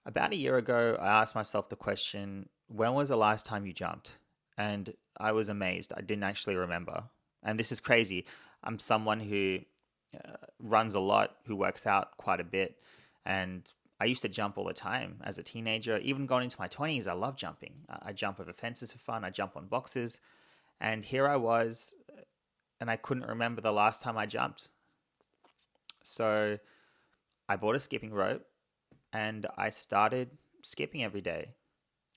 About a year ago, I asked myself the question, when was the last time you jumped? And I was amazed. I didn't actually remember. And this is crazy. I'm someone who runs a lot, who works out quite a bit. And I used to jump all the time as a teenager. Even going into my 20s, I love jumping. I jump over fences for fun, I jump on boxes. And here I was, and I couldn't remember the last time I jumped. So I bought a skipping rope and I started skipping every day.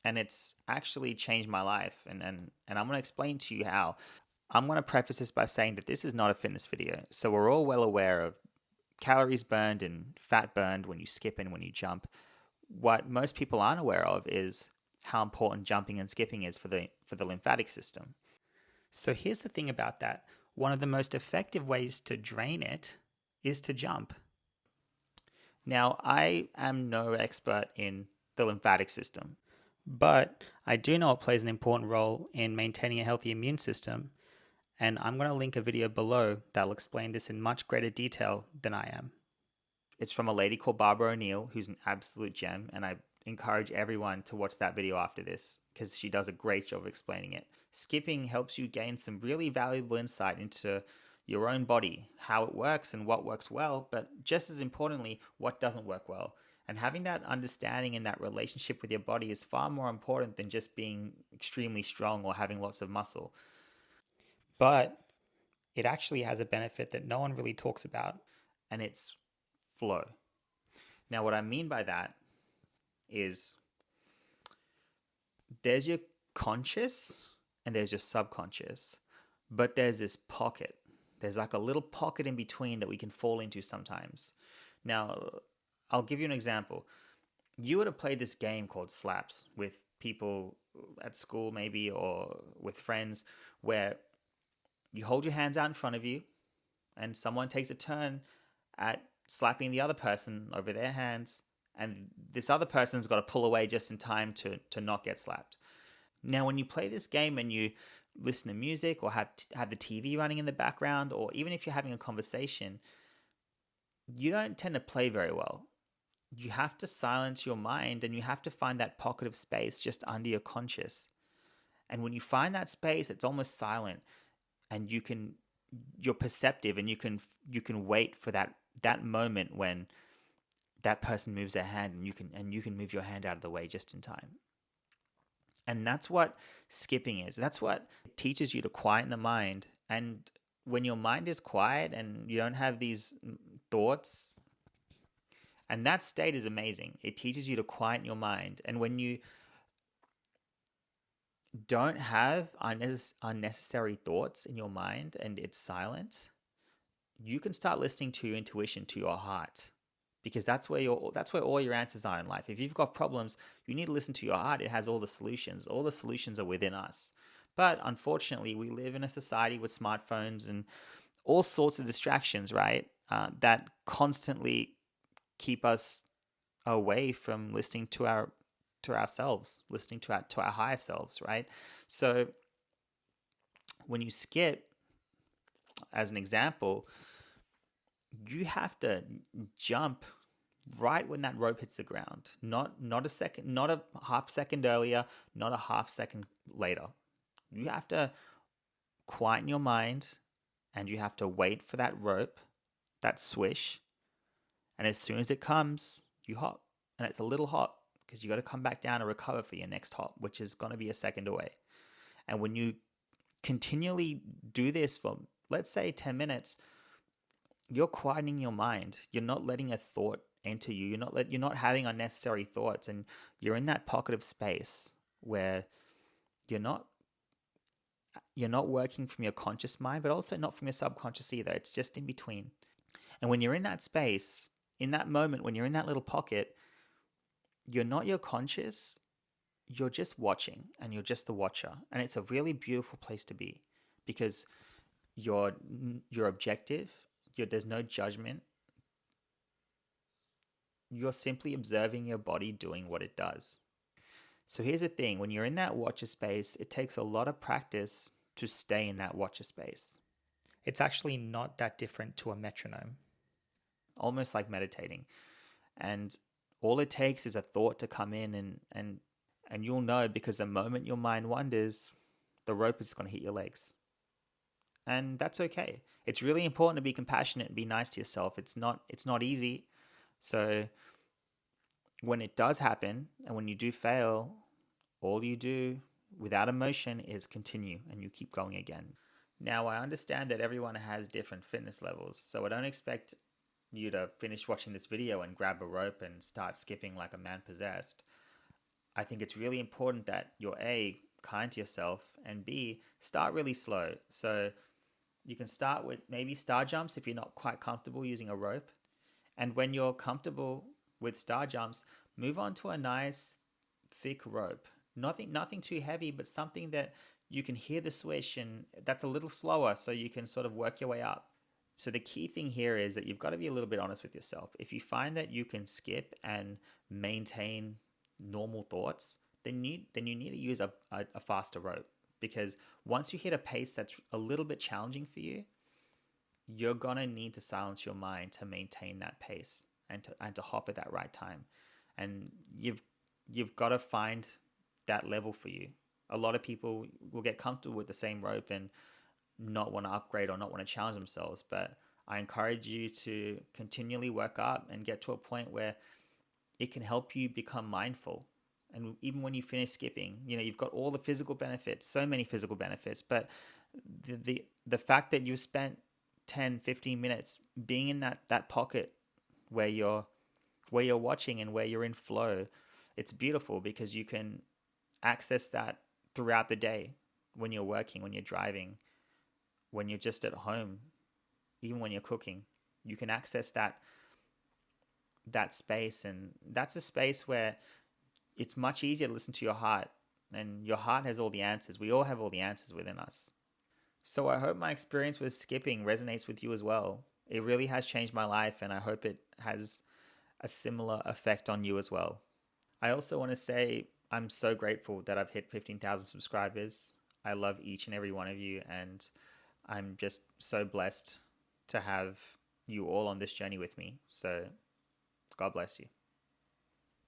And it's actually changed my life. And I'm going to explain to you how. I'm going to preface this by saying that this is not a fitness video. So we're all well aware of calories burned and fat burned when you skip and when you jump. What most people aren't aware of is how important jumping and skipping is for the lymphatic system. So here's the thing about that. One of the most effective ways to drain it is to jump. Now, I am no expert in the lymphatic system, but I do know it plays an important role in maintaining a healthy immune system, and I'm going to link a video below that'll explain this in much greater detail than I am. It's from a lady called Barbara O'Neill, who's an absolute gem, and I encourage everyone to watch that video after this because she does a great job of explaining it. Skipping helps you gain some really valuable insight into your own body, how it works and what works well, but just as importantly, what doesn't work well. And having that understanding and that relationship with your body is far more important than just being extremely strong or having lots of muscle. But it actually has a benefit that no one really talks about, and it's flow. Now, what I mean by that is there's your conscious and there's your subconscious, but there's this pocket. There's like a little pocket in between that we can fall into sometimes. Now, I'll give you an example. You would have played this game called Slaps with people at school, maybe, or with friends, where you hold your hands out in front of you and someone takes a turn at slapping the other person over their hands, and this other person's got to pull away just in time to not get slapped. Now, when you play this game and you listen to music or have the TV running in the background, or even if you're having a conversation, you don't tend to play very well. You have to silence your mind and you have to find that pocket of space just under your conscious. And when you find that space, it's almost silent, and you're perceptive, and you can wait for that moment when that person moves their hand, and you can move your hand out of the way just in time. And that's what skipping is. That's what it teaches you, to quieten the mind. And when your mind is quiet and you don't have these thoughts, and that state is amazing. It teaches you to quieten your mind. And when you don't have unnecessary thoughts in your mind and it's silent, you can start listening to your intuition, to your heart, because that's where all your answers are in life. If you've got problems, you need to listen to your heart. It has all the solutions. All the solutions are within us. But unfortunately, we live in a society with smartphones and all sorts of distractions, right? That constantly keep us away from listening to ourselves, listening to our higher selves, right? So when you skip, as an example, you have to jump right when that rope hits the ground. Not a second, not a half second earlier, not a half second later. You have to quieten your mind and you have to wait for that rope, that swish. And as soon as it comes, you hop. And it's a little hop because you got to come back down and recover for your next hop, which is going to be a second away. And when you continually do this for, let's say, 10 minutes, you're quietening your mind. You're not letting a thought enter you. You're not having unnecessary thoughts, and you're in that pocket of space where you're not working from your conscious mind, but also not from your subconscious either. It's just in between. And when you're in that space, in that moment, when you're in that little pocket, you're not your conscious. You're just watching, and you're just the watcher. And it's a really beautiful place to be because you're objective. There's no judgment. You're simply observing your body doing what it does. So here's the thing. When you're in that watcher space, it takes a lot of practice to stay in that watcher space. It's actually not that different to a metronome. Almost like meditating. And All it takes is a thought to come in, and you'll know, because the moment your mind wanders, the rope is going to hit your legs. And that's okay. It's really important to be compassionate and be nice to yourself. It's not easy. So when it does happen and when you do fail, all you do without emotion is continue, and you keep going again. Now, I understand that everyone has different fitness levels, so I don't expect you to finish watching this video and grab a rope and start skipping like a man possessed. I think it's really important that you're A, kind to yourself, and B, start really slow. So you can start with maybe star jumps if you're not quite comfortable using a rope. And when you're comfortable with star jumps, move on to a nice thick rope. Nothing too heavy, but something that you can hear the swish and that's a little slower, so you can sort of work your way up. So the key thing here is that you've got to be a little bit honest with yourself. If you find that you can skip and maintain normal thoughts, then you need to use a faster rope, because once you hit a pace that's a little bit challenging for you, you're gonna need to silence your mind to maintain that pace and to hop at that right time. And you've got to find that level for you. A lot of people will get comfortable with the same rope and not want to upgrade or not want to challenge themselves. But I encourage you to continually work up and get to a point where it can help you become mindful. And even when you finish skipping, you've got all the physical benefits, so many physical benefits, but the fact that you spent 10, 15 minutes being in that pocket where you're watching and where you're in flow, it's beautiful, because you can access that throughout the day, when you're working, when you're driving, when you're just at home, even when you're cooking. You can access that space, and that's a space where it's much easier to listen to your heart, and your heart has all the answers. We all have all the answers within us. So I hope my experience with skipping resonates with you as well. It really has changed my life, and I hope it has a similar effect on you as well. I also want to say I'm so grateful that I've hit 15,000 subscribers. I love each and every one of you, and I'm just so blessed to have you all on this journey with me. So God bless you.